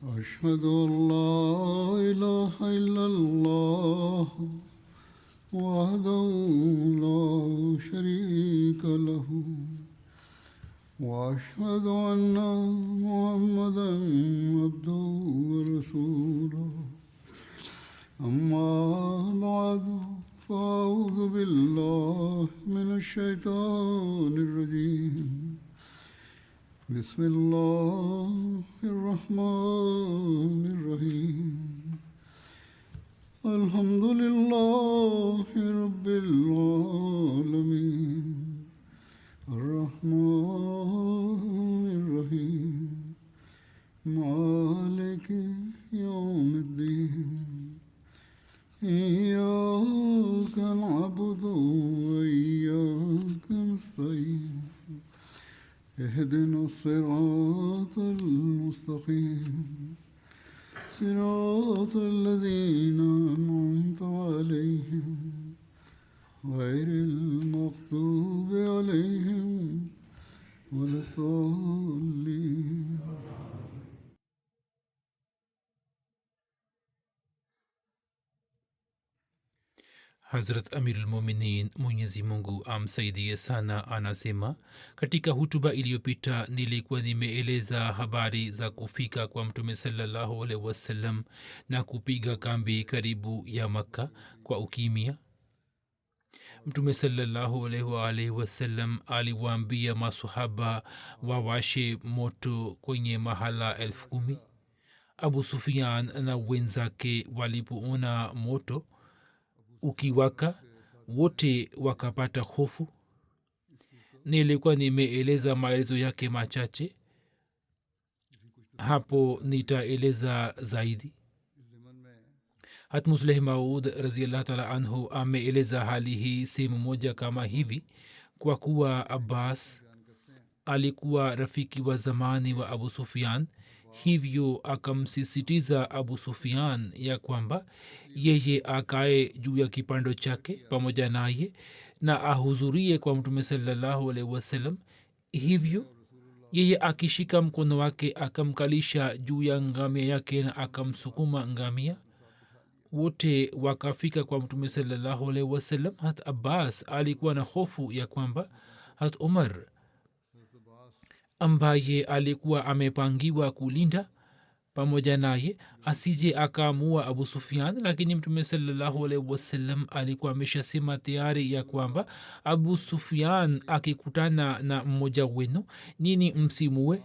أشهد أن لا إله إلا الله وحده لا شريك له وأشهد أن محمدا عبده ورسوله أما بعد فأعوذ بالله من الشيطان الرجيم بسم الله الرحمن الرحيم الحمد لله رب العالمين الرحمن الرحيم مالك يوم الدين إياك نعبد وإياك نستعين اهدنا الصراط المستقيم صراط الذين أنعمت عليهم غير المغضوب عليهم ولا الضالين. Hazrat Amirulmuminin Mwenyezi Mungu amsaidie sana anasema, katika hutuba iliyopita nilikuwa nimeeleza habari za kufika kwa Mtume sallallahu alaihi wasallam na kupiga kambi karibu ya Makka kwa ukimya. Mtume sallallahu alaihi wasallam aliwaambia masahaba wawashe moto kwenye mahala 10,000. Abu Sufyan na wenzake walipoona moto ukiwaka wote wakapata hofu. Nilikuwa nimeeleza maelezo yake machache, hapo nitaeleza zaidi. Hatmusleh Maud raziallahu taala anhu ameeleza hali hii sehemu moja kama hivi: kwa kuwa Abbas alikuwa rafiki wa zamani wa Abu Sufyan, hivyo akamsisitiza Abu Sufyan ya kwamba yeye akae juu ya kipando chake pamoja naye na ahudhurie kwa Mtume sallallahu alaihi wasallam. Hivyo yeye akishika mkono wake akamkalisha juu ya ngamia yake na akamsukuma ngamia. Wote wakafika kwa Mtume sallallahu alaihi wasallam. Hat Abbas alikuwa na hofu ya kwamba hat Umar ambaye alikuwa amepangiwa kulinda pamoja naye asije akaamua Abu Sufyan, lakini Mtume sallallahu alaihi wasallam alikuwa ameshasema tayari ya kwamba Abu Sufyan akikutana na mmoja wenu nini msimue.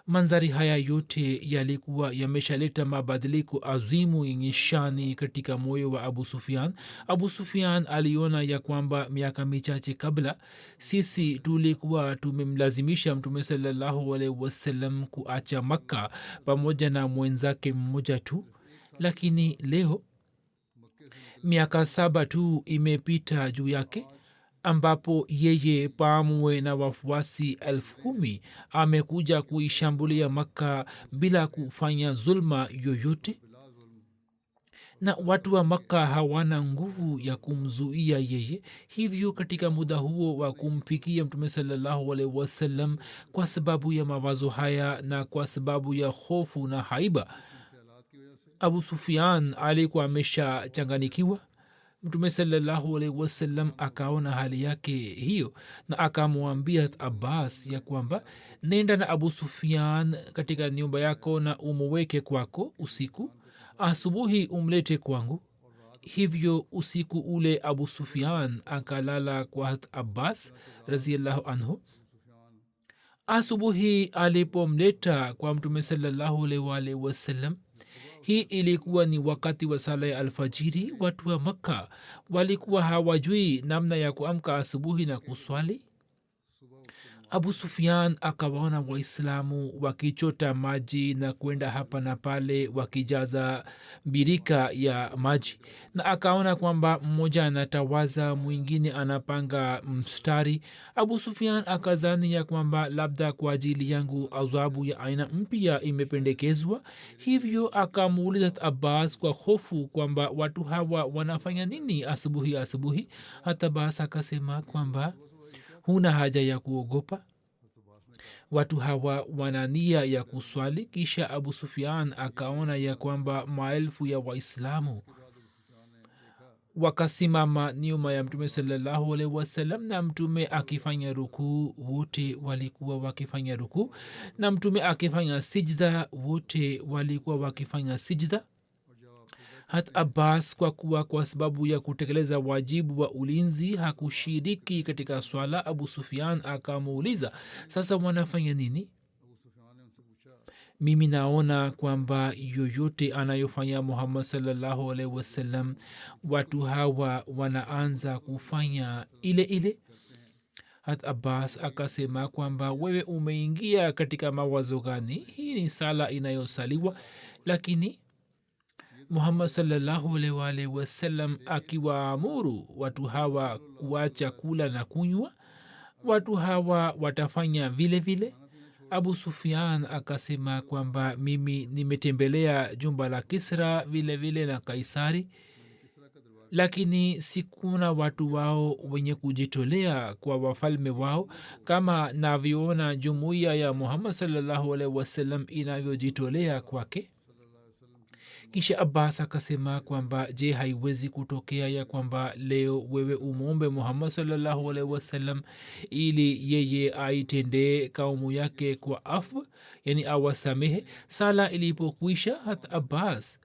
Manzari haya yote yalikuwa yameshaleta mabadiliko azimu yenye shani katika moyo wa Abu Sufyan. Abu Sufyan aliona ya kwamba miaka michache kabla sisi tulikuwa tumemlazimisha Mtume sallallahu alaihi wasallam kuacha Makka pamoja na mwenzake mmoja tu, lakini leo miaka 7 tu imepita juu yake ambapo yeye pamwe na wafuasi 10,000 amekuja kuishambulia Makka bila kufanya zulma yoyote, na watu wa Makka hawana nguvu ya kumzuia yeye. Hivyo katika muda huo wa kumfikia Mtume sallallahu alaihi wasallam, kwa sababu ya mawazo haya na kwa sababu ya hofu na haiba, Abu Sufyan alikuwa ameshachanganikiwa. Mtume sallallahu alaihi wasallam akaona hali yake hiyo na akamwambia Abbas ya kwamba nenda na Abu Sufyan katika nyumba yako na umuweke kwako usiku, asubuhi umlete kwangu. Hivyo usiku ule Abu Sufyan akalala kwa Abbas raziallahu anhu. Asubuhi alipomleta kwa Mtume sallallahu alaihi wasallam, hii ilikuwa ni wakati wa sala ya alfajiri. Watu wa Makka walikuwa hawajui namna ya kuamka asubuhi na kuswali. Abu Sufyan akawaona Waislamu wakichota maji na kwenda hapa na pale wakijaza birika ya maji, na akaona kwamba mmoja anatawaza, mwingine anapanga mstari. Abu Sufyan akazani ya kwamba labda kwa ajili yangu adhabu ya aina mpya imependekezwa. Hivyo akamuuliza Abbas kwa hofu kwamba watu hawa wanafanya nini asubuhi. Hata Abbas akasema kwamba huna haja ya kuogopa. watu hawa wana nia ya kuswali. Kisha abu sufian akaona ya kwamba maelfu ya waislamu wakasimama nyuma ya mtume salallahu alaihi wasallam, na mtume akifanya rukuu wote walikuwa wakifanya rukuu, na mtume akifanya sijda wote walikuwa wakifanya sijda. hat abbas kwa sababu ya kutekeleza wajibu wa ulinzi hakushiriki katika swala. abu sufian akamuuliza, sasa wanafanya nini? mimi naona kwamba yoyote anayofanya muhammad sallallahu alaihi wasallam watu hawa wanaanza kufanya ile ile. hat abbas akasema kwamba wewe umeingia katika mawazo gani? hii ni sala inayosaliwa, lakini muhammad sallallahu alaihi wasallam akiwaamuru watu hawa kuacha kula na kunywa, watu hawa watafanya vile vile. abu sufian akasema kwamba mimi nimetembelea jumba la kisra vile vile na kaisari, lakini sikuna watu wao wenye kujitolea kwa wafalme wao kama navyoona jumuiya ya muhammad sallallahu alaihi wasallam inavyojitolea kwake. kisha abbas akasema kwamba je, haiwezi kutokea ya kwamba leo wewe umwombe muhammad sallallahu alaihi wasallam ili yeye aitendee kaumu yake kwa afu, yani awasamehe? sala ilipokwisha, hat abbas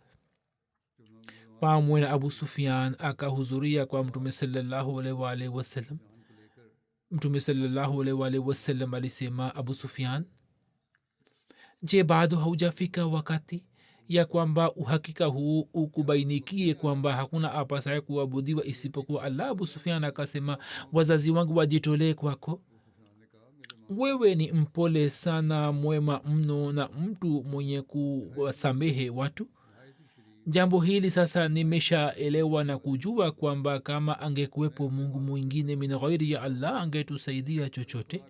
pamwe na abu sufian akahudhuria kwa mtume sallallahu alaihi wasallam. mtume sallallahu alaihi wasallam alisema, abu sufian, je, bado haujafika wakati ya kwamba uhakika huu ukubainikie kwamba hakuna apasaye kuabudiwa isipokuwa allah? abu sufian akasema, wazazi wangu wajitolee kwako. wewe ni mpole sana, mwema mno na mtu mwenye kuwasamehe watu. jambo hili sasa nimeshaelewa na kujua kwamba kama angekuwepo mungu mwingine min ghairi ya allah angetusaidia chochote.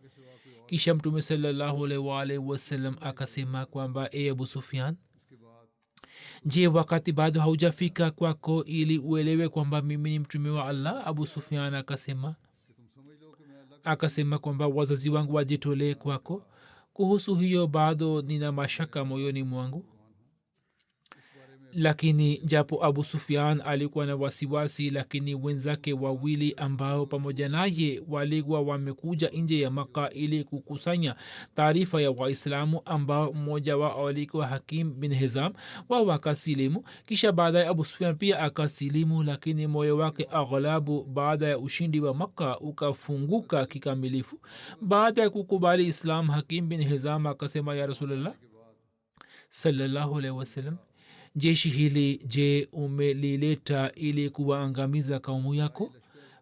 kisha mtume sallallahu alaihi wasallam akasema kwamba e abu sufian, je, wakati bado haujafika kwako ili uelewe kwamba mimi ni mtume wa allah? abu sufian akasema kwamba wazazi wangu wajitolee kwako. kuhusu hiyo bado nina mashaka moyoni mwangu. lakini japo abu sufian alikuwa na wasiwasi, lakini wenzake wawili ambao pamoja naye walikuwa wamekuja nje ya maka ili kukusanya taarifa ya waislamu, ambao mmoja wao alikuwa hakim bin hizam, wao wakasilimu. kisha baadaye abu sufian pia akasilimu, lakini moyo wake aghlabu baada ya ushindi wa maka ukafunguka kikamilifu. baada ya kukubali islam, hakim bin hizam akasema, ya rasulllah sallallahu alaihi wasallam, jeshi hili je, umelileta ili kuwaangamiza kaumu yako?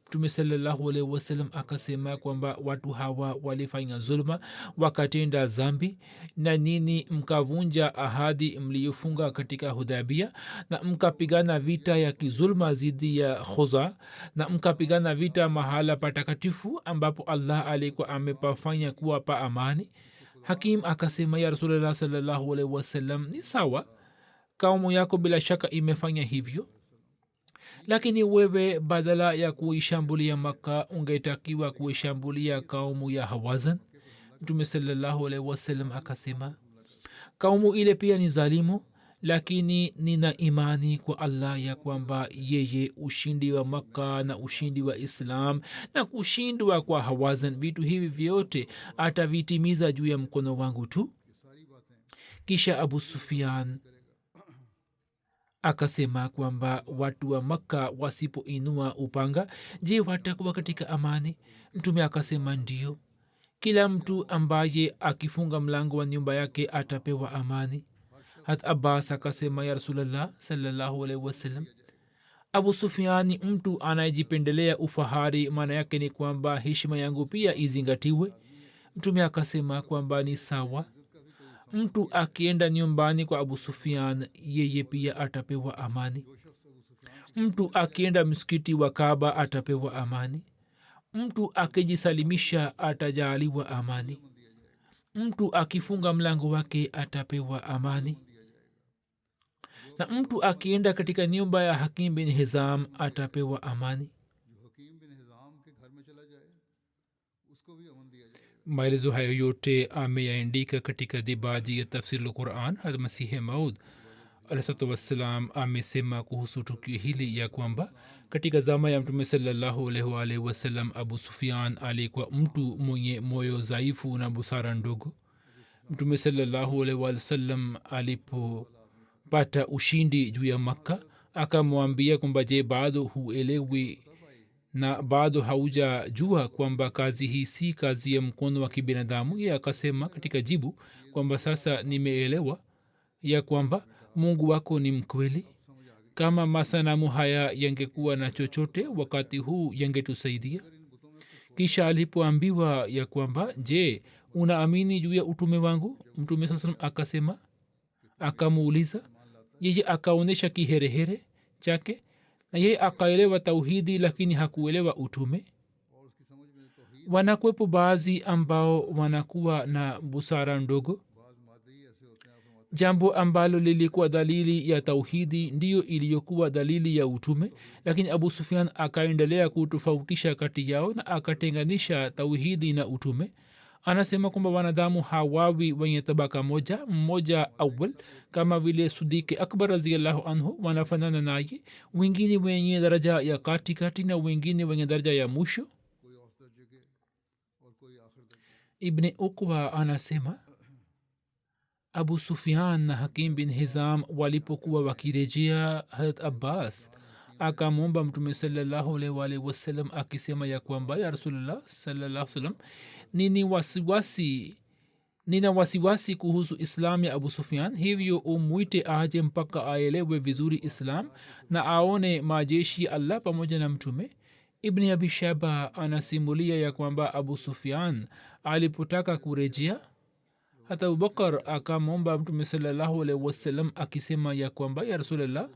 mtume sallallahu alaihi wasallam akasema kwamba watu hawa walifanya zulma, wakatenda zambi, na nini mkavunja ahadi mliyofunga katika hudabia, na mkapigana vita ya kizulma zidi ya khuza, na mkapigana vita mahala patakatifu ambapo allah alikuwa amepafanya kuwa pa amani. hakim akasema, ya rasulullah sallallahu alaihi wasallam, ni sawa, kaumu yako bila shaka imefanya hivyo, lakini wewe badala ya kuishambulia maka ungetakiwa kuishambulia kaumu ya hawazan. mtume sallallahu alaihi wasallam akasema, kaumu ile pia ni zalimu, lakini nina imani kwa allah ya kwamba yeye ushindi wa maka na ushindi wa islam na kushindwa kwa hawazan, vitu hivi vyote atavitimiza juu ya mkono wangu tu. kisha abu sufian akasema kwamba watu wa makka wasipoinua upanga, je, watakuwa katika amani? mtume akasema, ndio, kila mtu ambaye akifunga mlango wa nyumba yake atapewa amani. hat abbas akasema, ya rasulllah sallallahu alaihi wasallam, abu sufiani mtu anayejipendelea ufahari, maana yake ni kwamba heshima yangu pia izingatiwe. mtume akasema kwamba ni sawa, mtu akienda nyumbani kwa abu sufian yeye pia atapewa amani. mtu akienda msikiti wa kaaba atapewa amani. mtu akijisalimisha atajaaliwa amani. mtu akifunga mlango wake atapewa amani, na mtu akienda katika nyumba ya hakim bin hizam atapewa amani. maelezo hayo yote ameyaandika katika dibaji ya tafsir lquran. hat masihe maud alahsatu wassalam amesema kuhusu tukio hili ya kwamba katika zama ya mtume salllahualwalhi wasallam abu sufian alikuwa mtu mwenye moyo dhaifu na busara ndogo. mtume salllahualhi wasallam alipopata ushindi juu ya makka akamwambia kwamba je, bado huelewi na bado haujajua kwamba kazi hii si kazi ya mkono wa kibinadamu? Ye akasema katika jibu kwamba sasa nimeelewa ya kwamba mungu wako ni mkweli. kama masanamu haya yangekuwa na chochote wakati huu yangetusaidia. kisha alipoambiwa ya kwamba je, unaamini juu ya utume wangu, mtume saa salam akasema, akamuuliza, yeye akaonyesha kiherehere chake na yeye akaelewa tauhidi lakini hakuelewa utume. wanakwepo baadhi ambao wanakuwa na busara ndogo. jambo ambalo lilikuwa dalili ya tauhidi ndiyo iliyokuwa dalili ya utume, lakini abu sufian akaendelea kutofautisha kati yao na akatenganisha tauhidi na utume. anasema kwamba wanadamu hawawi wenye tabaka moja mmoja awal kama vile sudiki akbar raziallahu anhu wanafanana naye, wengine wenye daraja ya katikati na wengine wenye daraja ya mwisho. ibni ukwa anasema abu sufian na hakim bin hizam walipokuwa wakirejea, harat abbas akamwomba mtume salllahualwalhi wasallam akisema ya kwamba ya rasulullah sallallahu salam, nina wasiwasi kuhusu islam ya abu sufian, hivyo umwite aje mpaka aelewe vizuri islam na aone majeshi ya allah pamoja na mtume. ibni abi shaba anasimulia ya kwamba abu sufian alipotaka kurejea, hata abubakar akamwomba mtume salllahualhi wasallam akisema ya kwamba ya rasulllah,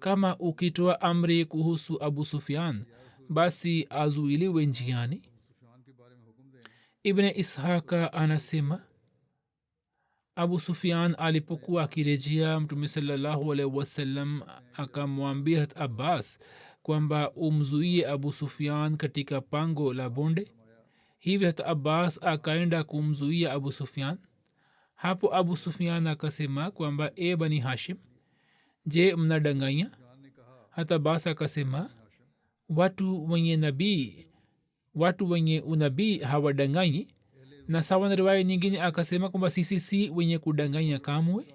kama ukitoa amri kuhusu abu sufian basi azuiliwe njiani. ibn ishaka anasema abu sufian alipokuwa akirejea, mtume salllahualhi wasallam akamwambia hat abbas kwamba umzuie abu sufian katika pango la bonde. hivyo hat abbas akaenda kumzuia abu sufian. hapo abu sufian akasema kwamba e bani hashim, je, mnadanganya? hata abbas akasema watu wenye unabii hawadanganyi. na sawa na riwaya nyingine akasema kwamba sisi si wenye kudanganya kamwe.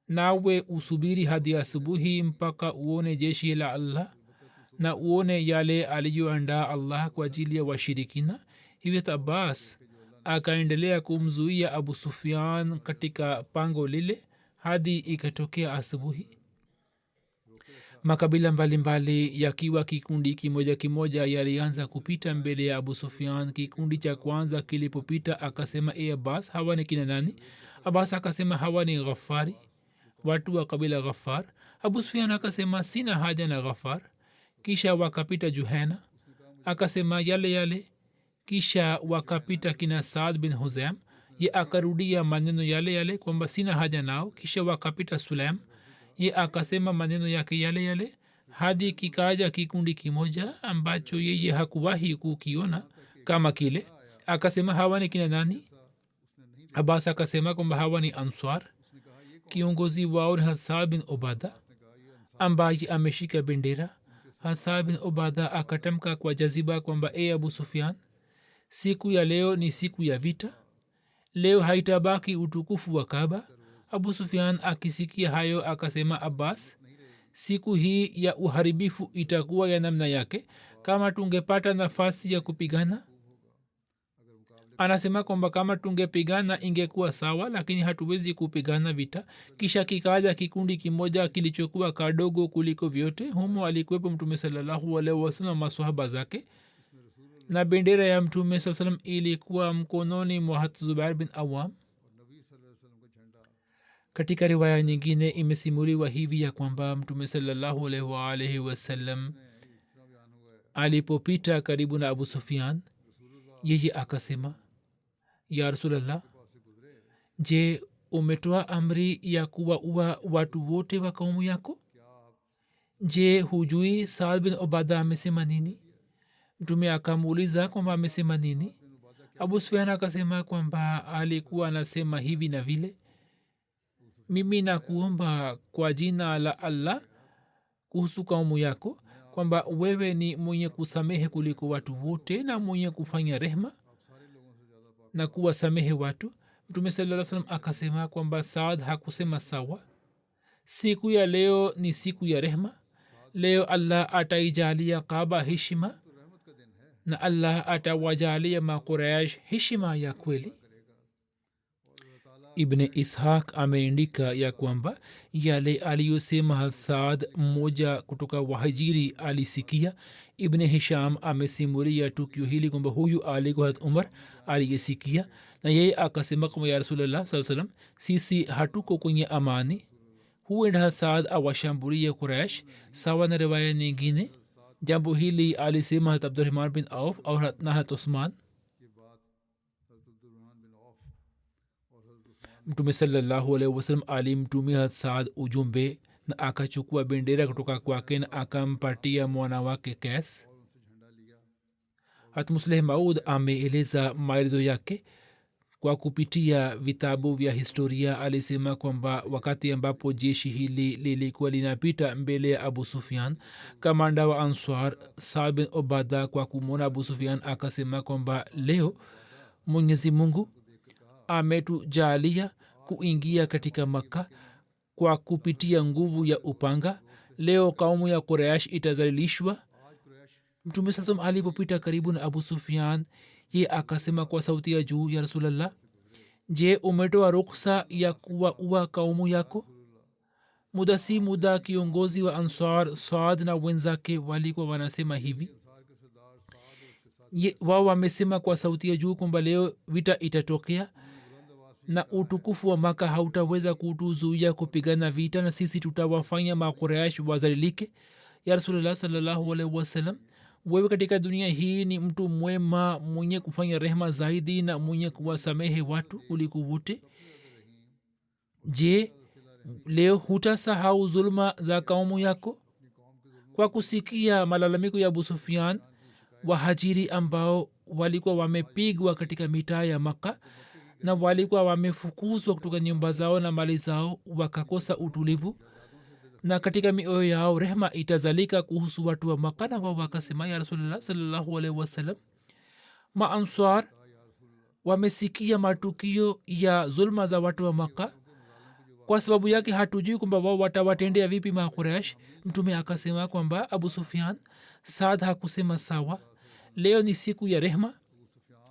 nawe usubiri hadi asubuhi mpaka uone jeshi la allah na uone yale aliyoandaa allah kwa ajili ya washirikina. hivyo abbas akaendelea kumzuia abu sufian katika pango lile hadi ikatokea asubuhi. makabila mbalimbali yakiwa kikundi kimoja kimoja yalianza kupita mbele ya abu sufian. kikundi cha kwanza kilipopita akasema, e abbas, hawa ni kina nani? abbas akasema, hawa ni ghafari, watu wa kabila ghafar. abu sufian akasema, sina haja na ghafar. kisha wakapita juhena, akasema yale yale. kisha wakapita kina saad bin huzaim, ye akarudia maneno yale yale kwamba sina haja nao. kisha wakapita sulaim, ye akasema maneno yake yale yale, hadi kikaja kikundi kimoja ambacho yeye hakuwahi kukiona kama kile. akasema hawa ni kina nani? abbas akasema kwamba hawa ni answar. kiongozi wao ni hasab bin ubada ambaye ameshika bendera. hasab bin ubada akatamka kwa jaziba kwamba e abu sufian, siku ya leo ni siku ya vita, leo haitabaki utukufu wa kaba. abu sufian akisikia hayo akasema, abbas, siku hii ya uharibifu itakuwa ya namna yake kama tungepata nafasi ya kupigana. anasema kwamba kama tungepigana ingekuwa sawa, lakini hatuwezi kupigana vita. kisha kikaja kikundi kimoja kilichokuwa kadogo kuliko vyote. humo alikuwepo mtume salllahualwasalam maswahaba zake, na bendera ya mtume saa salam ilikuwa mkononi mwa hat zubair bin awam. katika riwaya nyingine imesimuliwa hivi ya kwamba mtume salllahualwalhi wasallam alipopita karibu na abu sufian, yeye akasema, ya rasulllah, je, umetoa amri ya kuwaua watu wote wa kaumu yako? je, hujui saad bin ubada amesema nini? mtume akamuuliza kwamba amesema nini? abu sufian akasema kwamba alikuwa anasema hivi na vile, mimi nakuomba kwa jina la allah kuhusu kaumu yako kwamba wewe ni mwenye kusamehe kuliko watu wote na mwenye kufanya rehma na kuwasamehe watu. mtume saa salam akasema kwamba saad hakusema sawa, siku ya leo ni siku ya rehma. leo allah ataijalia kaba heshima na allah atawajalia makuraish heshima ya kweli. ibne ishaq ameandika ya kwamba yale aliyosema saad mmoja kutoka wahajiri alisikia. ibne hisham amesimuria tukio hili kwamba huyu alikuwa hat umar aliyesikia, na yeye akasema kwamba ya rasulllah saa salam, sisi hatuko kwenye amani, huenda saad awashambulie quraish. sawa na riwaya nyingine jambo hili alisema hat abdurrahman bin auf au na hat usman. mtume salallahu alaihi wasallam alimtumia saad ujumbe na akachukua bendera kutoka kwake na akampatia mwana wake Qais. hat musleh maud ameeleza maelezo yake kwa kupitia vitabu vya historia. alisema kwamba wakati ambapo jeshi hili lilikuwa linapita mbele ya abu sufian, kamanda wa answar saad bin obada kwa kumwona abu sufian akasema kwamba leo mwenyezi mungu ametujalia kuingia katika makka kwa kupitia nguvu ya upanga. leo kaumu ya quraish itazalilishwa. mtume sasam alipopita karibu na abu sufian, ye akasema kwa sauti ya juu, ya rasulllah, je, umetoa ruksa ya kuwaua kaumu yako? muda si muda kiongozi wa ansar saad na wenzake walikuwa wanasema hivi. wao wamesema kwa sauti ya juu kwamba leo vita itatokea na utukufu wa maka hautaweza kutuzuia kupigana vita na sisi tutawafanya makuraish wazalilike. ya rasulllah salllahu alaihi wasallam, wewe katika dunia hii ni mtu mwema mwenye kufanya rehma zaidi na mwenye kuwasamehe watu kuliko wote. je, leo hutasahau zuluma za kaumu yako? kwa kusikia malalamiko ya abu sufian, wahajiri ambao walikuwa wamepigwa katika mitaa ya maka na walikuwa wamefukuzwa kutoka nyumba zao na mali zao, wakakosa utulivu na katika mioyo yao rehma itazalika kuhusu watu wa maka. na wao wakasema, ya rasulullah sallallahu alaihi wasallam, maanswar wamesikia matukio ya zulma za watu wa maka, kwa sababu yake hatujui kwamba wao watawatendea vipi makuraish. mtume akasema kwamba abu sufian, saad hakusema sawa, leo ni siku ya rehma.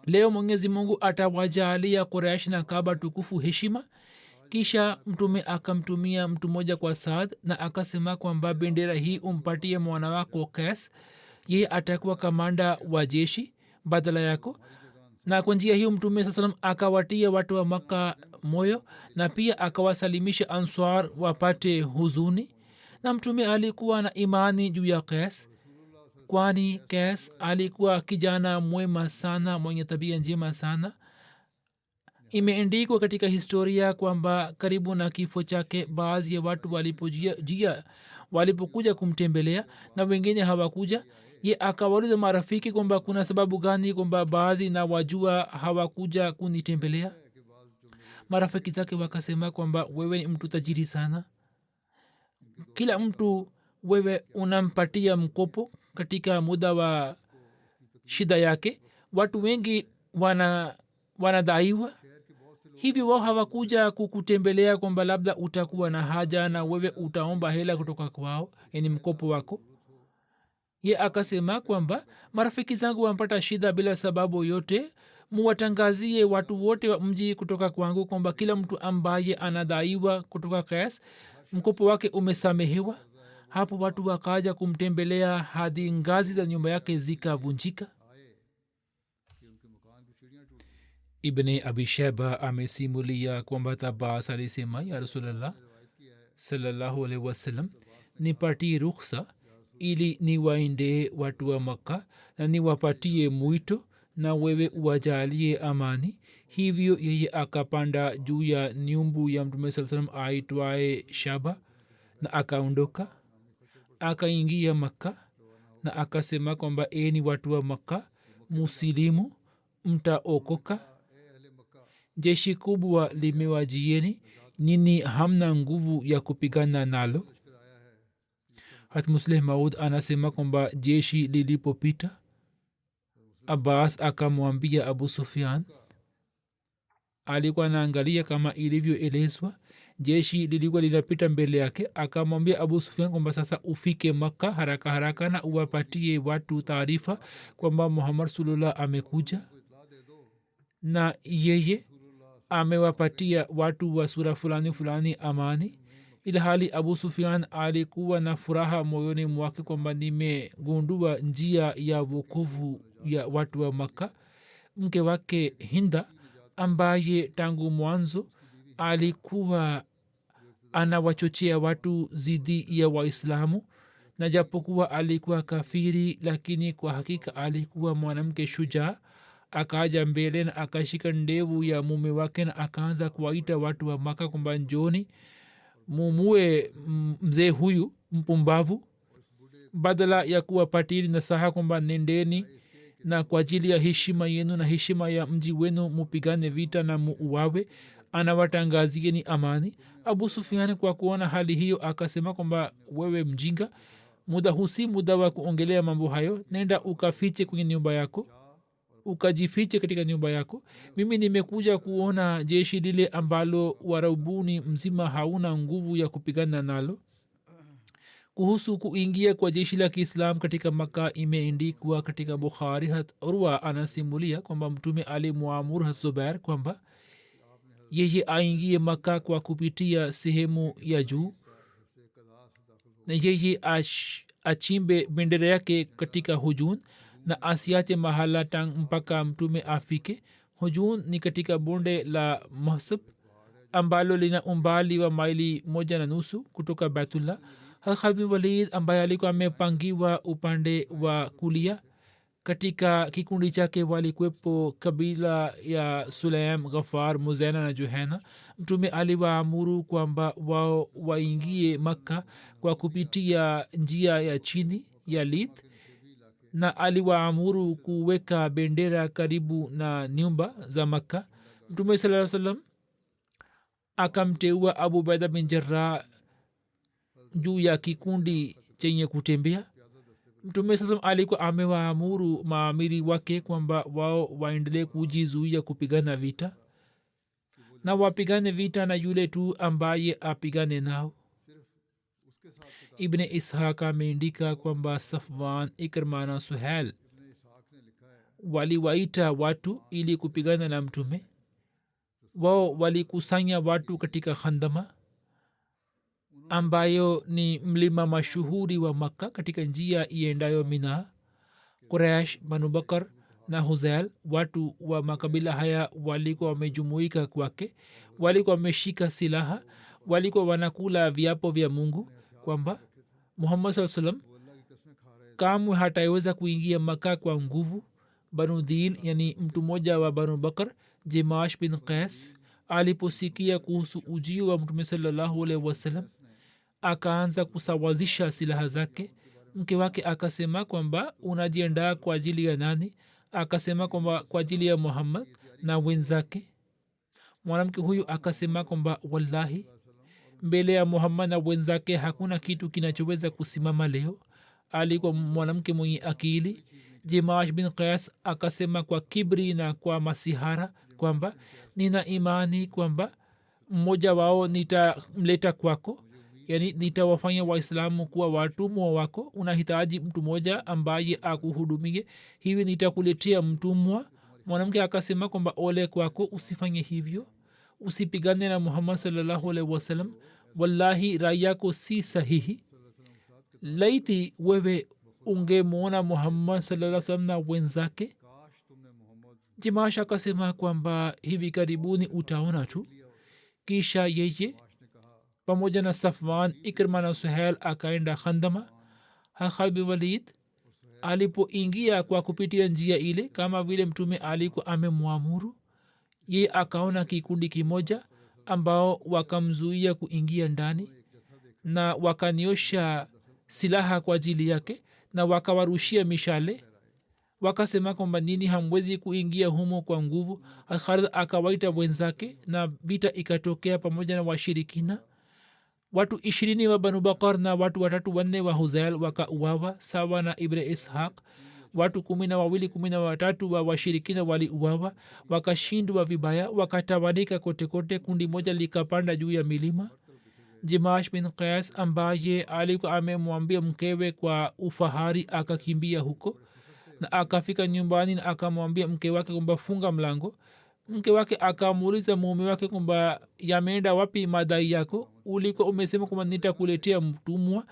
leo mwenyezi mungu atawajalia quraish na kaba tukufu heshima. kisha mtume akamtumia mtu mmoja kwa saad na akasema kwamba bendera hii umpatie mwana wako Qais, ye atakuwa kamanda wa jeshi badala yako. na kwa njia hiyo mtume saa salam akawatia watu wa maka moyo na pia akawasalimisha answar wapate huzuni. na mtume alikuwa na imani juu ya Qais, kwani Qais alikuwa kijana mwema sana mwenye tabia njema sana. imeendikwa katika historia kwamba karibu na kifo chake baadhi ya watu walipokuja kumtembelea na wengine hawakuja. ye akawauliza marafiki kwamba kuna sababu gani kwamba baadhi na wajua hawakuja kunitembelea. marafiki zake wakasema kwamba wewe ni mtu tajiri sana, kila mtu wewe unampatia mkopo katika muda wa shida yake, watu wengi wanadaiwa hivi, wao hawakuja kukutembelea kwamba labda utakuwa na haja na wewe utaomba hela kutoka kwao, yani mkopo wako. ye akasema kwamba marafiki zangu wampata shida bila sababu yote, muwatangazie watu wote wa mji kutoka kwangu kwamba kila mtu ambaye anadaiwa kutoka Qais mkopo wake umesamehewa. hapo watu wakaja kumtembelea hadi ngazi za nyumba yake zikavunjika. ibne abi shaiba amesimulia kwamba tabas alisema, ya rasulllah sallallahu alaihi wasallam, nipatie rukhsa ili niwaende watu wa makka na niwapatie mwito na wewe uwajalie amani. hivyo yeye akapanda juu ya nyumbu ya mtume saa salam aitwaye shaba na akaondoka akaingia makka na akasema kwamba eni watu wa makka, musilimu mtaokoka? Jeshi kubwa limewajieni, nini hamna nguvu ya kupigana nalo? Hatmusleh maud anasema kwamba jeshi lilipopita, abbas akamwambia abu sufyan, alikuwa anaangalia kama ilivyoelezwa, jeshi lilikuwa linapita mbele yake. Akamwambia abu sufyan kwamba sasa ufike makka haraka haraka na uwapatie watu taarifa kwamba muhammad rasulullah amekuja na yeye amewapatia watu wa sura fulani fulani amani. Ilhali abu sufyan alikuwa na furaha moyoni mwake kwamba nimegundua njia ya wokovu ya watu wa makka. Mke wake hinda ambaye tangu mwanzo alikuwa anawachochea watu zidi ya waislamu, na japokuwa alikuwa kafiri lakini kwa hakika alikuwa mwanamke shujaa, akaja mbele na akashika ndevu ya mume wake na akaanza kuwaita watu wa maka kwamba njoni mumue mzee huyu mpumbavu, badala ya kuwapatili nasaha kwamba nendeni na kwa ajili ya heshima yenu na heshima ya mji wenu mupigane vita na muuawe, anawatangazieni amani. abu sufiani kwa kuona hali hiyo akasema kwamba wewe mjinga, muda husi muda wa kuongelea mambo hayo, nenda ukafiche kwenye nyumba yako, ukajifiche katika nyumba yako. Mimi nimekuja kuona jeshi lile ambalo warabuni mzima hauna nguvu ya kupigana nalo. Kuhusu kuingia kwa jeshi la kiislam katika maka imeendikwa katika bukhari. hat urwa anasimulia kwamba mtume alimwamuru hat zubair kwamba yeye aingie maka kwa kupitia sehemu ya juu, na yeye achimbe bendera yake katika hujun na asiache mahala tang mpaka mtume afike. hujun ni katika bonde la mahsab ambalo lina umbali wa maili 1.5 kutoka baitullah. Khalid bin Walid ambaye alikuwa amepangiwa upande wa kulia, katika kikundi chake walikuwepo kabila ya sulaim, ghafar, muzaina na juhena. mtume aliwaamuru kwamba wao waingie makka kwa kupitia njia ya chini ya lith, na aliwaamuru kuweka bendera karibu na nyumba za makka. mtume saa salam akamteua abu baida bin jarrah juu ya kikundi chenye kutembea. mtume sasa alikuwa amewaamuru maamiri wake kwamba wao waendelee kujizuia kupigana vita na wapigane vita na yule tu ambaye apigane nao. ibn ishaq ameandika kwamba safwan, ikrma na suhail waliwaita watu ili kupigana na mtume. wao walikusanya watu katika khandama ambayo ni mlima mashuhuri wa makka katika njia iendayo mina. quraish, banu bakar na huzail, watu wa makabila haya walikuwa wamejumuika kwake, walikuwa wameshika silaha, walikuwa wanakula viapo vya mungu kwamba muhammad saa salam kamwe hataweza kuingia makka kwa nguvu. banu dil, yani mtu mmoja wa banu bakar, jemash bin qais, aliposikia kuhusu ujio wa mtume sallallahu alaihi wasallam akaanza kusawazisha silaha zake. mke wake akasema kwamba unajiandaa kwa ajili ya nani? Akasema kwamba kwa ajili ya muhammad na wenzake. mwanamke huyu akasema kwamba wallahi, mbele ya muhammad na wenzake hakuna kitu kinachoweza kusimama leo. alikuwa mwanamke mwenye akili. jemash bin qais akasema kwa kibri na kwa masihara kwamba nina imani kwamba mmoja wao nitamleta kwako, yani nitawafanya waislamu kuwa watumwa wako. unahitaji mtu mmoja ambaye akuhudumie, hivi nitakuletea mtumwa. mwanamke akasema kwamba ole kwako, usifanye hivyo, usipigane na muhammad sallallahu alaihi wasallam, wallahi rai yako si sahihi. laiti wewe ungemwona muhammad sallallahu alaihi wasallam na wenzake. jemash akasema kwamba hivi karibuni utaona tu. kisha yeye pamoja na safwan, ikrma na suhail akaenda khandama. Khalid bin Walid alipoingia kwa kupitia njia ile kama vile mtume alikuwa amemwamuru, ye akaona kikundi kimoja ambao wakamzuia kuingia ndani na wakaniosha silaha kwa ajili yake na wakawarushia mishale. wakasema kwamba nini hamwezi kuingia humo kwa nguvu. Khalid akawaita wenzake na vita ikatokea pamoja na washirikina. watu 20 wa banu bakar na watu 3 wa huzail wakauawa sawa na ibn ishaq. watu 12 13 wa washirikina waliuawa, wakashindwa vibaya, wakatawanika kote kote. kundi moja likapanda juu ya milima. jimash bin qais ambaye alikuwa amemwambia mkewe kwa ufahari akakimbia huko na akafika nyumbani na akamwambia mke wake kwamba funga mlango. mke wake akamuuliza mume wake kwamba yameenda wapi madai yako, ulikuwa umesema kwamba nitakuletea mtumwa.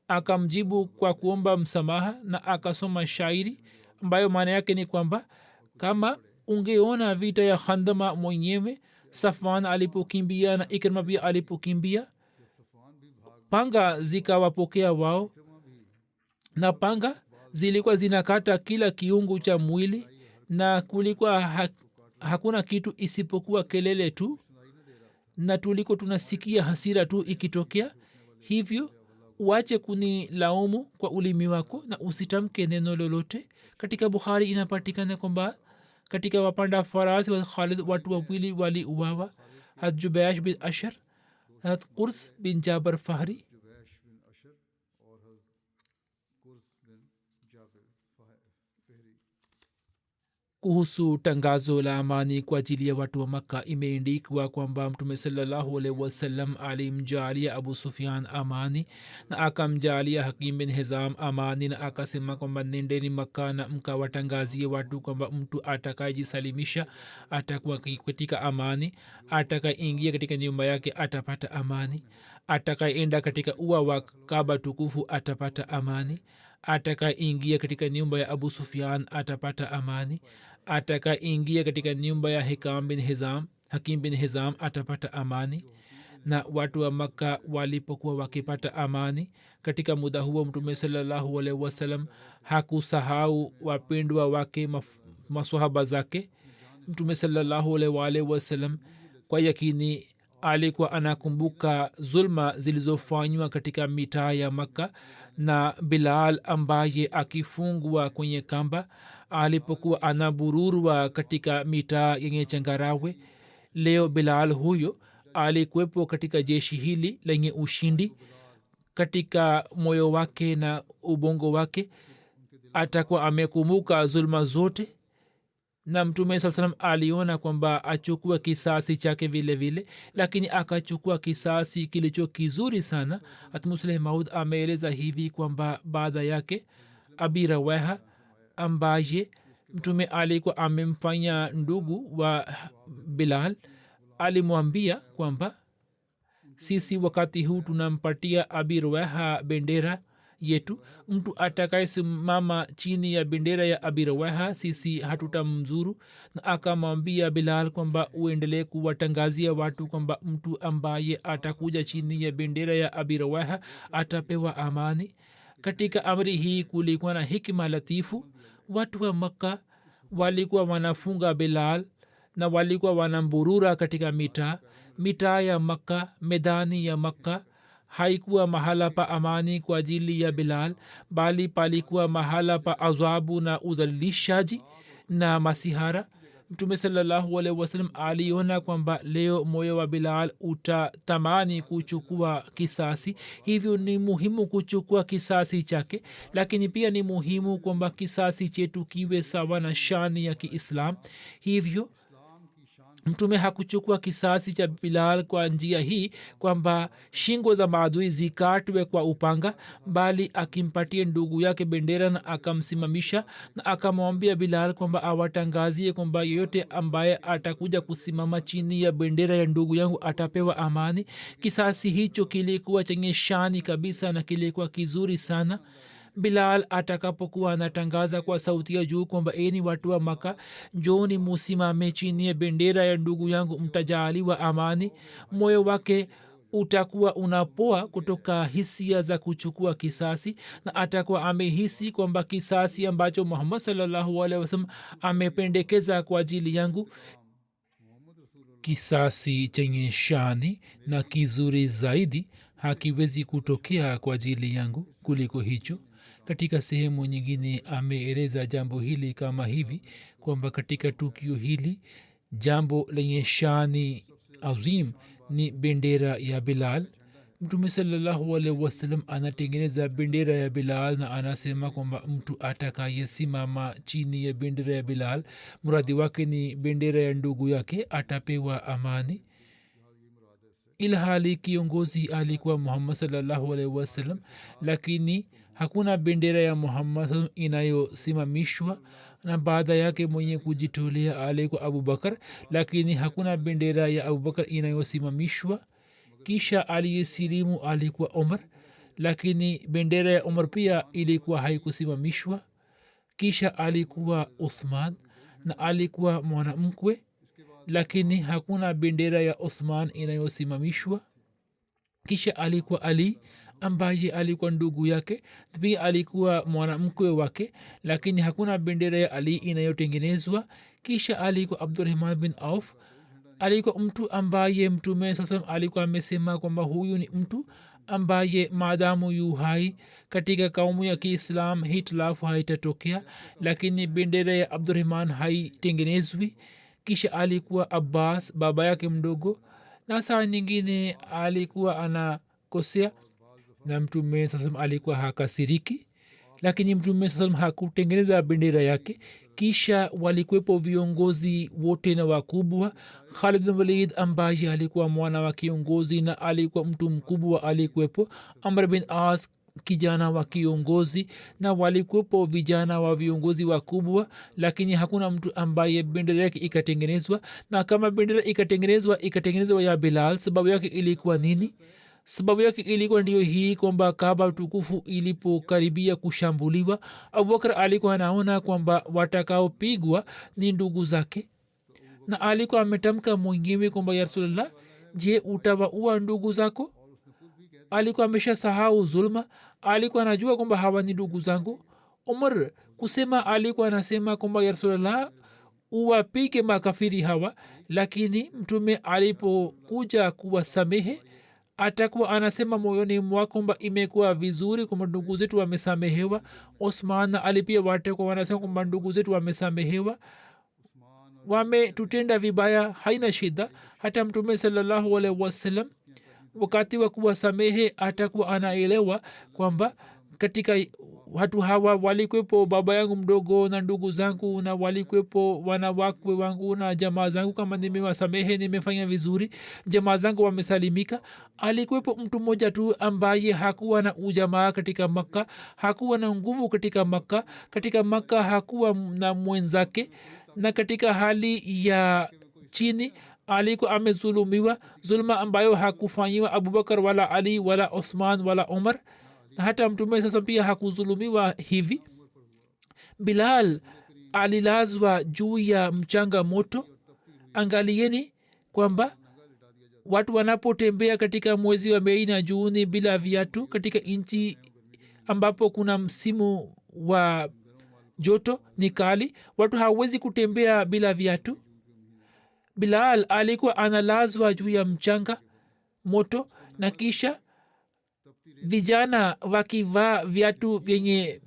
akamjibu kwa kuomba msamaha na akasoma shairi ambayo maana yake ni kwamba kama ungeona vita ya khandama mwenyewe, Safwan alipokimbia na Ikrima pia alipokimbia, panga zikawapokea wao, na panga zilikuwa zinakata kila kiungo cha mwili, na kulikuwa hakuna kitu isipokuwa kelele tu, na tuliko tunasikia hasira tu ikitokea. hivyo uache kunilaumu kwa ulimi wako na usitamke neno lolote. katika bukhari inapatikana kwamba katika wapanda farasi wa Khalid watu wawili waliuawa, had Jubash bin Ashar, had Qurs bin Jabar Fahri. kuhusu tangazo la amani kwa ajili ya watu wa Makka, imeandikwa kwamba Mtume sallallahu alaihi wasallam alimjalia Abu Sufyan amani na akamjalia Hakim bin Hizam amani, na akasema kwamba nendeni Makka na mkawatangazie watu kwamba mtu atakayejisalimisha atakuwa katika amani, atakaingia katika nyumba yake atapata amani, atakaenda katika ua wa Kaaba tukufu atapata amani, atakaingia katika nyumba ya Abu Sufyan atapata amani, atakaingia katika nyumba ya Hakim bin Hizam atapata amani. na watu wa Makka walipokuwa wakipata amani katika muda huo, Mtume sallallahu alaihi wasallam hakusahau wapendwa wake, maswahaba zake. Mtume sallallahu alaihi wasallam kwa yakini alikuwa anakumbuka zulma zilizofanywa katika mitaa ya Makka, na Bilal ambaye akifungwa kwenye kamba alipokuwa anabururwa katika mitaa yenye changarawe. leo Bilal huyo alikuwepo katika jeshi hili lenye ushindi. katika moyo wake na ubongo wake atakuwa amekumbuka zulma zote, na Mtume saa salam aliona kwamba achukua kisasi chake vile vile, lakini akachukua kisasi kilicho kizuri sana. Hatmusleh Maud ameeleza hivi kwamba baada yake Abi Rawaha ambaye Mtume alikuwa amemfanya ndugu wa Bilal alimwambia kwamba sisi wakati huu tunampatia Abi Rawaha bendera yetu, mtu atakayesimama chini ya bendera ya Abi Rawaha sisi hatutamzuru. na akamwambia Bilal kwamba uendelee kuwatangazia watu kwamba mtu ambaye atakuja chini ya bendera ya Abi Rawaha atapewa amani. katika amri hii kulikuwa na hikma latifu. watu wa Makka walikuwa wanafunga Bilal na walikuwa wanamburura katika mitaa ya Makka. medani ya Makka haikuwa mahala pa amani kwa ajili ya Bilal, bali palikuwa mahala pa azabu na uzalishaji na masihara. Mtume sallallahu alaihi wasallam aliona kwamba leo moyo wa Bilal utatamani kuchukua kisasi, hivyo ni muhimu kuchukua kisasi chake, lakini pia ni muhimu kwamba kisasi chetu kiwe sawa na shani ya Kiislam. hivyo Mtume hakuchukua kisasi cha Bilal kwa njia hii kwamba shingo za maadui zikatwe kwa upanga, bali akimpatia ndugu yake bendera na akamsimamisha, na akamwambia Bilal kwamba awatangazie kwamba yeyote ambaye atakuja kusimama chini ya bendera ya ndugu yangu atapewa amani. kisasi hicho kilikuwa chenye shani kabisa na kilikuwa kizuri sana. Bilal atakapokuwa anatangaza kwa sauti ya juu kwamba eni watu wa Maka, njoni musimame chini ya bendera ya ndugu yangu mtajaaliwa amani, moyo wake utakuwa unapoa kutoka hisia za kuchukua kisasi, na atakuwa amehisi kwamba kisasi ambacho Muhammad sallallahu alaihi wasallam amependekeza kwa ajili yangu, kisasi chenye shani na kizuri zaidi, hakiwezi kutokea kwa ajili yangu kuliko hicho. katika sehemu nyingine ameeleza jambo hili kama hivi kwamba katika tukio hili jambo lenye shani azim ni bendera ya bilal. mtume salallahu alaihi wasallam anatengeneza bendera ya bilal na anasema kwamba mtu atakayesimama chini ya bendera ya bilal muradi wake ni bendera ya ndugu yake atapewa amani. ilhali kiongozi alikuwa muhammad salallahu alaihi wasallam lakini hakuna bendera ya muhammad inayosimamishwa na baada yake mwenye kujitolea alikuwa abubakar lakini hakuna bendera ya abubakar inayosimamishwa. kisha aliyesilimu alikuwa umar lakini bendera ya umar pia ilikuwa haikusimamishwa. kisha alikuwa uthman na alikuwa mwanamkwe lakini hakuna bendera ya uthman inayosimamishwa. kisha alikuwa ali ambaye alikuwa ndugu yake pia alikuwa mwanamkwe wake lakini hakuna bendera ya ali inayotengenezwa. kisha alikuwa abdurrahman bin auf alikuwa mtu ambaye mtume sasa alikuwa amesema kwamba huyu ni mtu ambaye maadamu yu hai katika kaumu ya kiislam hitilafu haitatokea lakini bendera ya abdurrahman haitengenezwi. kisha alikuwa abbas baba yake mdogo na saa nyingine alikuwa anakosea na mtume sasa alikuwa hakasiriki lakini mtume sasa hakutengeneza bendera yake. kisha walikwepo viongozi wote na wakubwa. khalid bin walid ambaye alikuwa mwana wa kiongozi na alikuwa mtu mkubwa alikwepo. amr bin as kijana wa kiongozi na walikwepo vijana wa viongozi wakubwa lakini hakuna mtu ambaye bendera yake ikatengenezwa. na kama bendera ikatengenezwa ya bilal sababu yake ilikuwa nini? sababu yake ilikuwa ndio hii kwamba kaaba tukufu ilipokaribia kushambuliwa abubakar alikuwa anaona kwamba watakaopigwa ni ndugu zake na alikuwa ametamka mwenyewe kwamba ya rasulllah je utawaua ndugu zako? alikuwa amesha sahau zulma alikuwa anajua kwamba hawa ni ndugu zangu. umar kusema alikuwa anasema kwamba ya rasulllah uwapige makafiri hawa lakini mtume alipokuja kuwasamehe atakuwa anasema moyoni mwa kwamba imekuwa vizuri kwamba ndugu zetu wamesamehewa. osman na ali pia watakuwa wanasema kwamba ndugu zetu wamesamehewa, wametutenda vibaya, haina shida. hata mtume salallahu alaihi wasallam wakati wa kuwasamehe atakuwa anaelewa kwamba katika watu hawa walikwepo baba yangu mdogo na ndugu zangu na walikwepo wanawakwe wangu na jamaa zangu. kama nimewasamehe nimefanya vizuri, jamaa zangu wamesalimika. alikwepo mtu mmoja tu ambaye hakuwa na ujamaa katika makka, hakuwa na nguvu katika makka hakuwa na mwenzake, na katika hali ya chini alikuwa amezulumiwa zulma ambayo hakufanyiwa abubakar wala ali wala uthman wala umar, na hata mtume sasa pia hakuzulumiwa hivi. bilal alilazwa juu ya mchanga moto. angalieni kwamba watu wanapotembea katika mwezi wa mei na juni bila viatu katika nchi ambapo kuna msimu wa joto ni kali, watu hawezi kutembea bila viatu. bilal alikuwa analazwa juu ya mchanga moto na kisha vijana wakivaa viatu vyenye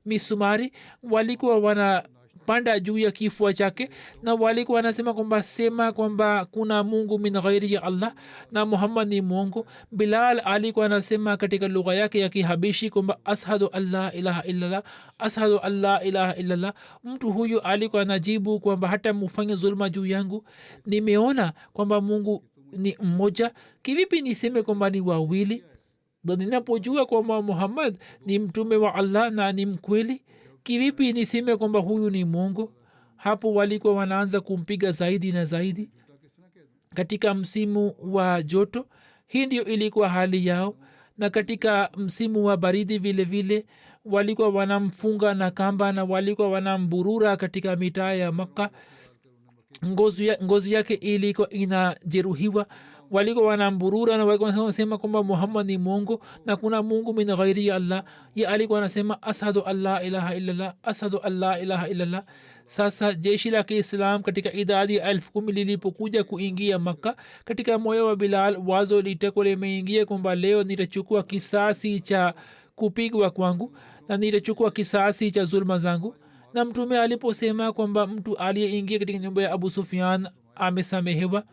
misumari walikuwa wanapanda juu ya kifua chake na walikuwa wanasema kwamba sema kwamba kuna mungu min ghairi ya allah na muhammad ni mungu. bilal alikuwa anasema katika lugha yake ya kihabishi kwamba ashadu an la ilaha illallah, ashadu an la ilaha illallah. mtu huyu alikuwa anajibu kwamba hata mufanye zulma juu yangu, nimeona kwamba mungu ni mmoja, kivipi niseme kwamba ni wawili? na ninapojua kwamba muhammad ni mtume wa allah na ni mkweli, kivipi niseme kwamba huyu ni mungu? hapo walikuwa wanaanza kumpiga zaidi na zaidi. katika msimu wa joto hii ndio ilikuwa hali yao, na katika msimu wa baridi vile vile walikuwa wanamfunga na kamba na walikuwa wanamburura katika mitaa ya makka. ngozi yake ilikuwa inajeruhiwa, walikuwa wanamburura na walikuwa wanasema kwamba muhammad ni mungu na kuna mungu min ghairi ya allah. ye alikuwa anasema ashadu an la ilaha illallah, ashadu an la ilaha illallah. sasa jeshi la kiislam katika idadi ya 10,000 lilipokuja kuingia makka, katika moyo wa bilal wazo litakuwa limeingia kwamba leo nitachukua kisasi cha kupigwa kwangu na nitachukua kisasi cha zulma zangu. Na mtume aliposema kwamba mtu aliyeingia katika nyumba ya abu sufian amesamehewa,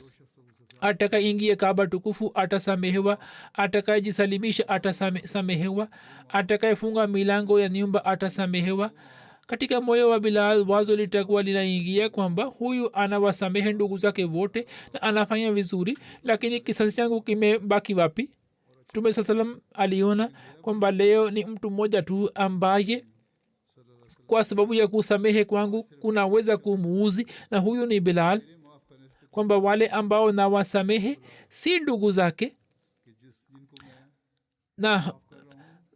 atakaingia kaba tukufu atasamehewa, atakayejisalimisha atasamehewa, atakayefunga milango ya nyumba atasamehewa. katika moyo wa bilal wazo litakuwa linaingia kwamba huyu anawasamehe ndugu zake wote na anafanya vizuri, lakini kisasi changu kimebaki wapi? mtume saa salam aliona kwamba leo ni mtu mmoja tu ambaye kwa sababu ya kusamehe kwangu kunaweza kumuuzi, na huyu ni bilal, kwamba wale ambao nawasamehe si ndugu zake, na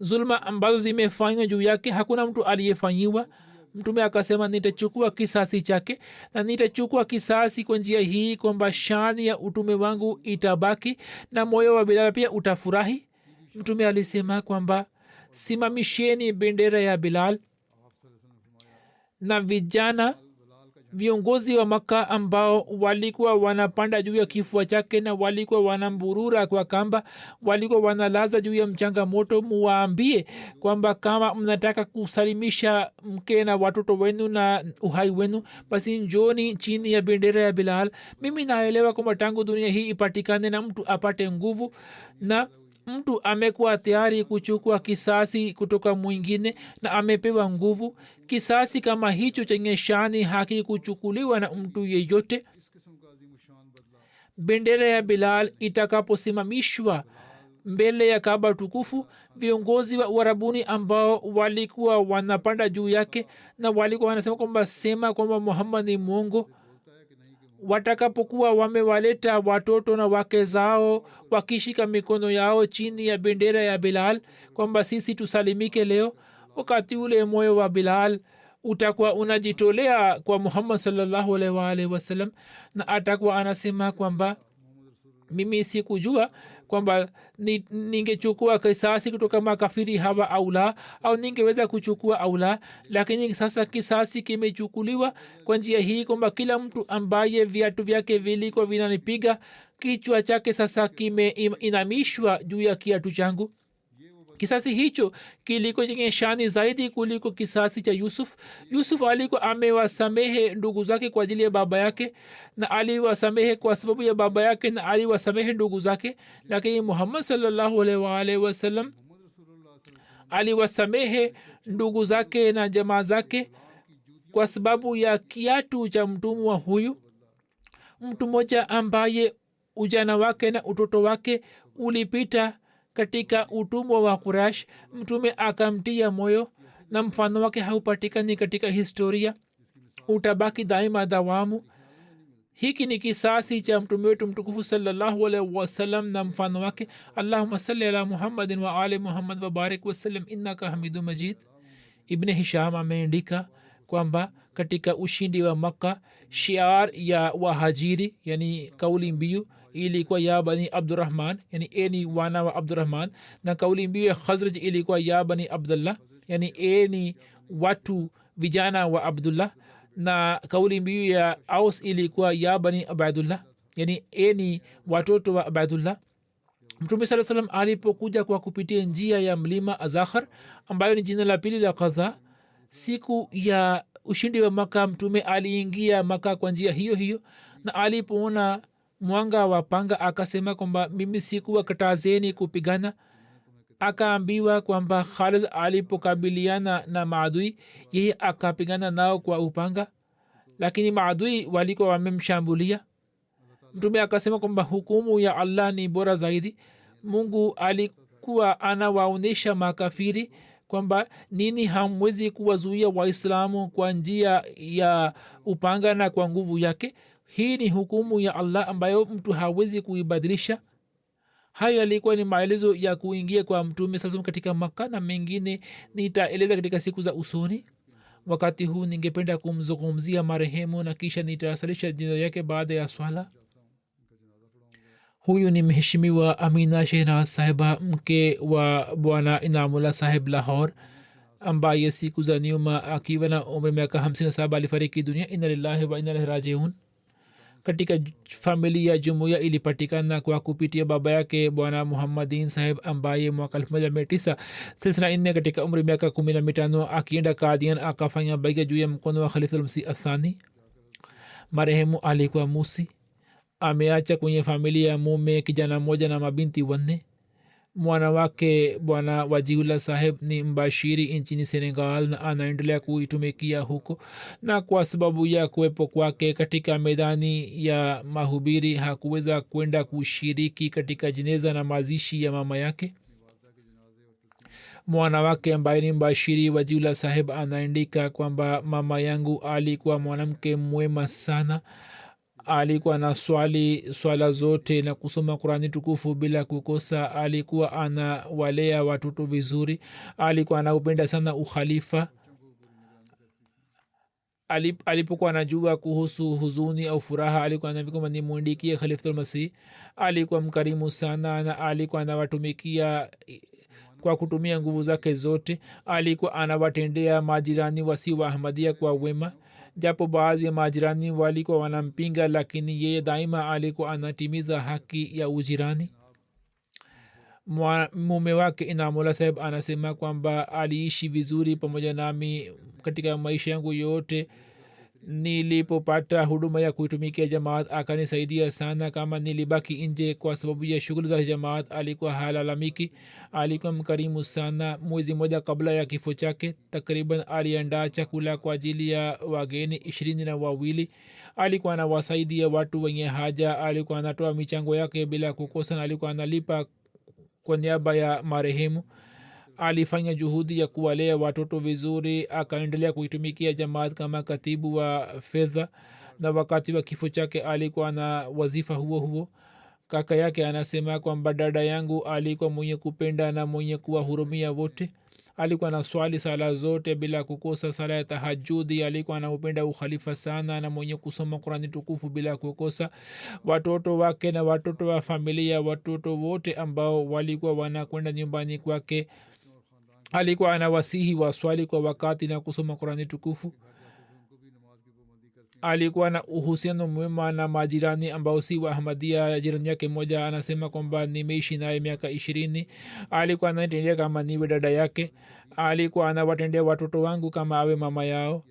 zulma ambazo zimefanywa juu yake hakuna mtu aliyefanyiwa. mtume akasema nitachukua kisasi chake, na nitachukua kisasi kwa njia hii kwamba shani ya utume wangu itabaki na moyo wa bilal pia utafurahi. mtume alisema kwamba simamisheni bendera ya bilal, na vijana viongozi wa Makka ambao walikuwa wanapanda juu ya kifua chake na walikuwa wanamburura kwa kamba, walikuwa wanalaza juu ya mchanga moto, muwaambie kwamba kama mnataka kusalimisha mke na watoto wenu na uhai wenu, basi njoni chini ya bendera ya bilal. mimi naelewa kwamba tangu dunia hii ipatikane na mtu apate nguvu, na mtu amekuwa tayari kuchukua kisasi kutoka mwingine na amepewa nguvu. kisasi kama hicho chenye shani hakikuchukuliwa na mtu yeyote. bendera ya bilal itakaposimamishwa mbele ya kaba tukufu, viongozi wa uarabuni ambao walikuwa wanapanda juu yake na walikuwa wanasema kwamba sema kwamba muhammad ni mwongo, watakapokuwa wamewaleta watoto na wake zao wakishika mikono yao chini ya bendera ya bilal kwamba sisi tusalimike leo, wakati ule moyo wa bilal utakuwa unajitolea kwa muhammad sallallahu alaihi wasallam, na atakuwa anasema kwamba mimi sikujua kwamba ningechukua kisasi kutoka makafiri hawa au la, au ningeweza kuchukua au la, lakini sasa kisasi kimechukuliwa kwa njia hii kwamba kila mtu ambaye viatu vyake vilikuwa vinanipiga kichwa chake sasa kimeinamishwa juu ya kiatu changu. kisasi hicho kiliko chenye shani zaidi kuliko kisasi cha yusuf. yusuf alikuwa amewasamehe ndugu zake kwa ajili ya baba yake, na aliwasamehe kwa sababu ya baba yake, na aliwasamehe ndugu zake, lakini muhammad sallallahu alaihi wasallam aliwasamehe ndugu zake na jamaa zake kwa sababu ya kiatu cha mtumwa huyu. mtu mmoja ambaye ujana wake na utoto wake ulipita katika utumwa wa Quraysh, mtume akamtia moyo, na mfano wake haupatikani katika historia, utabaki daima dawamu. hiki ni kisasi cha mtume wetu mtukufu sallallahu alaihi wasallam na mfano wake. allahumma salli ala muhammadin wa ali muhammad wa barik wasallam innaka hamidu majid. ibn hisham ameandika kwamba katika ushindi wa Makka shiar ya wahajiri, yani kauli mbiu ilikuwa ya bani abdurrahman, yani eni wana wa abdurrahman, na kauli mbiu ya khazraj ilikuwa ya bani abdullah, yani eni watu vijana wa abdullah, na kauli mbiu ya aus ilikuwa ya bani abdullah, yani eni watoto wa abdullah. mtume saa salam alipokuja kwa kupitia njia ya mlima azakhar ambayo ni jina la pili la qaza, siku ya ushindi wa Maka mtume aliingia Maka kwa njia hiyo hiyo, na alipoona mwanga wa panga akasema kwamba mimi sikuwa katazeni kupigana. akaambiwa kwamba Khalid alipokabiliana na maadui yeye akapigana nao kwa upanga, lakini maadui walikuwa wamemshambulia. mtume akasema kwamba hukumu ya Allah ni bora zaidi. Mungu alikuwa anawaonyesha makafiri kwamba nini hamwezi kuwazuia waislamu kwa njia ya upanga na kwa nguvu yake. hii ni hukumu ya Allah ambayo mtu hawezi kuibadilisha. hayo yalikuwa ni maelezo ya kuingia kwa mtume sasa katika Makka, na mengine nitaeleza katika siku za usoni. wakati huu ningependa kumzungumzia marehemu na kisha nitasalisha jina yake baada ya swala. huyu ni mheshimiwa amina shehnaz sahiba, mke wa bwana inamullah sahib lahor, ambaye siku za nyuma akiwa na umri miaka 57 alifariki dunia. inna lillahi wa inna ilaihi rajiun. katika familia jumuiya ilipatikana kwa kupitia baba yake bwana muhammadin saheb ambaye mwaka 1994 katika umri miaka 15 akienda kadian akafanya baiga juu ya mkono wa khalifatulmasih athani. marehemu alikuwa musi. ameacha kwenye familia ya mume kijana mmoja na mabinti wanne. mwana wake bwana wajiullah saheb ni mbashiri nchini senegal na anaendelea kuitumikia huko, na kwa sababu ya kuwepo kwake katika medani ya mahubiri hakuweza kwenda kushiriki katika jeneza na mazishi ya mama yake. mwana wake ambaye ni mbashiri wajiullah saheb anaandika kwamba mama yangu alikuwa mwanamke mwema sana. alikuwa na swala zote na kusoma qurani tukufu bila kukosa. alikuwa anawalea watoto vizuri. alikuwa anaupenda sana ukhalifa. alipokuwa anajua kuhusu huzuni au furaha alikuwa anavikoma nimwindikie khalifatulmasih. alikuwa mkarimu sana na alikuwa anawatumikia kwa kutumia nguvu zake zote. alikuwa anawatendea majirani wasi wa ahmadia kwa wema, japo baadhi ya majirani walikuwa wanampinga, lakini yeye daima alikuwa anatimiza haki ya ujirani. mume wake inamullah saheb anasema kwamba aliishi vizuri pamoja nami katika maisha yangu yote. nilipopata huduma ya kuitumikia jamaat akanisaidia sana. kama nilibaki nje kwa sababu ya shughuli za jamaat alikuwa halalamiki. alikuwa mkarimu sana. mwezi mmoja kabla ya kifo chake takriban aliandaa chakula kwa ajili ya wageni 22. alikuwa anawasaidia watu wenye haja. alikuwa anatoa michango yake bila kukosa na alikuwa analipa kwa niaba ya marehemu. alifanya juhudi ya kuwalea watoto vizuri. akaendelea kuitumikia jamaat kama katibu wa fedha, na wakati wa kifo chake alikuwa na wazifa huo huo. kaka yake anasema kwamba dada yangu alikuwa mwenye kupenda na mwenye kuwahurumia wote. alikuwa na swali sala zote bila kukosa. sala ya tahajudi alikuwa anaupenda ukhalifa sana na mwenye kusoma qurani tukufu bila kukosa. watoto wake na watoto wa familia, watoto wote ambao walikuwa wanakwenda nyumbani kwake alikuwa anawasihi waswali kwa wakati na kusoma qurani tukufu. alikuwa na uhusiano mwema na majirani ambao si wa ahmadia. jirani yake moja anasema kwamba nimeishi naye miaka 20. alikuwa anatendea kama niwe dada yake. alikuwa anawatendea watoto wangu kama awe mama yao.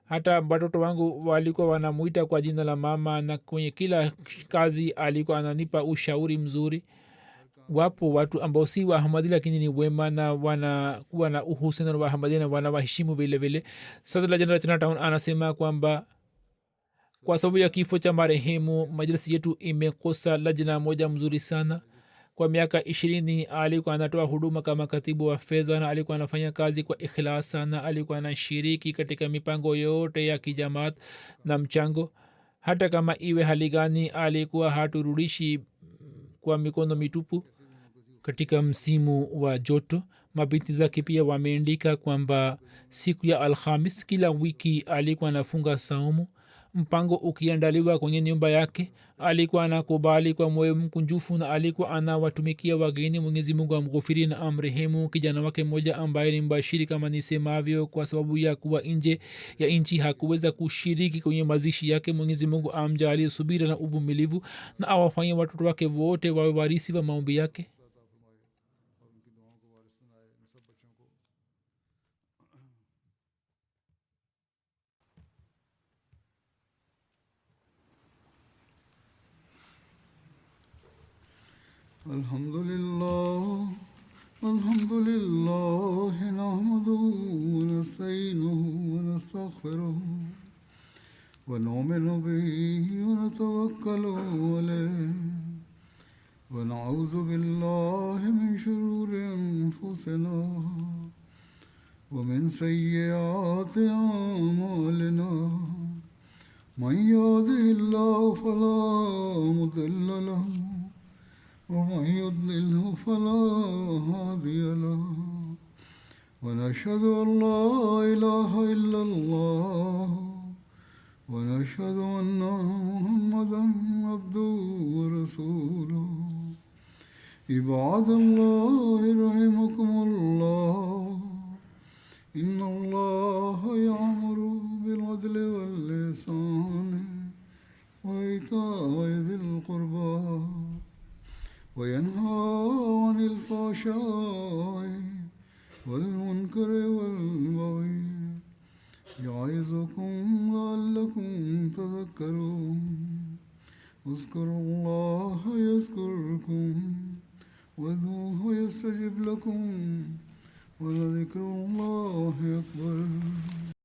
hata watoto wangu walikuwa wanamuita kwa jina la mama, na kwenye kila kazi alikuwa ananipa ushauri mzuri. wapo watu ambao si wa ahmadi lakini ni wema na wanakuwa na uhusiano wa ahmadi na wanawaheshimu vile vile. sadla jeneral chinatown anasema kwamba kwa sababu ya kifo cha marehemu majlisi yetu imekosa lajna moja mzuri sana. kwa miaka 20 alikuwa anatoa huduma kama katibu wa fedha na alikuwa anafanya kazi kwa ikhlas sana. alikuwa anashiriki katika mipango yote ya kijamaat na mchango. hata kama iwe hali gani alikuwa haturudishi kwa mikono mitupu. katika msimu wa joto mabinti zake pia wameandika kwamba siku ya alhamis kila wiki alikuwa anafunga saumu. mpango ukiandaliwa kwenye nyumba yake alikuwa anakubali kwa moyo mkunjufu na alikuwa anawatumikia wageni. mwenyezi mungu amghufiri na amrehemu. kijana wake mmoja ambaye ni mbashiri kama nisemavyo, kwa sababu ya kuwa nje ya nchi hakuweza kushiriki kwenye mazishi yake. mwenyezi mungu amjalie subira na uvumilivu na awafanye watoto wake wote wawe warisi wa maombi yake. الحمد لله نحمده ونستعينه ونستغفره ونؤمن به ونتوكل عليه ونعوذ بالله من شرور أنفسنا ومن سيئات أعمالنا. من يهده الله فلا مضل له ومن يضلله فلا هادي له. ونشهد أن لا إله إلا الله ونشهد أن محمدا عبده ورسوله. عباد الله رحمكم الله إن الله يأمر بالعدل والإحسان وإيتاء ذي القربى وينهى عن الفحشاء والمنكر والبغي يعظكم لعلكم تذكرون اذكروا الله يذكركم وادعوه يستجب لكم ولذكر الله أكبر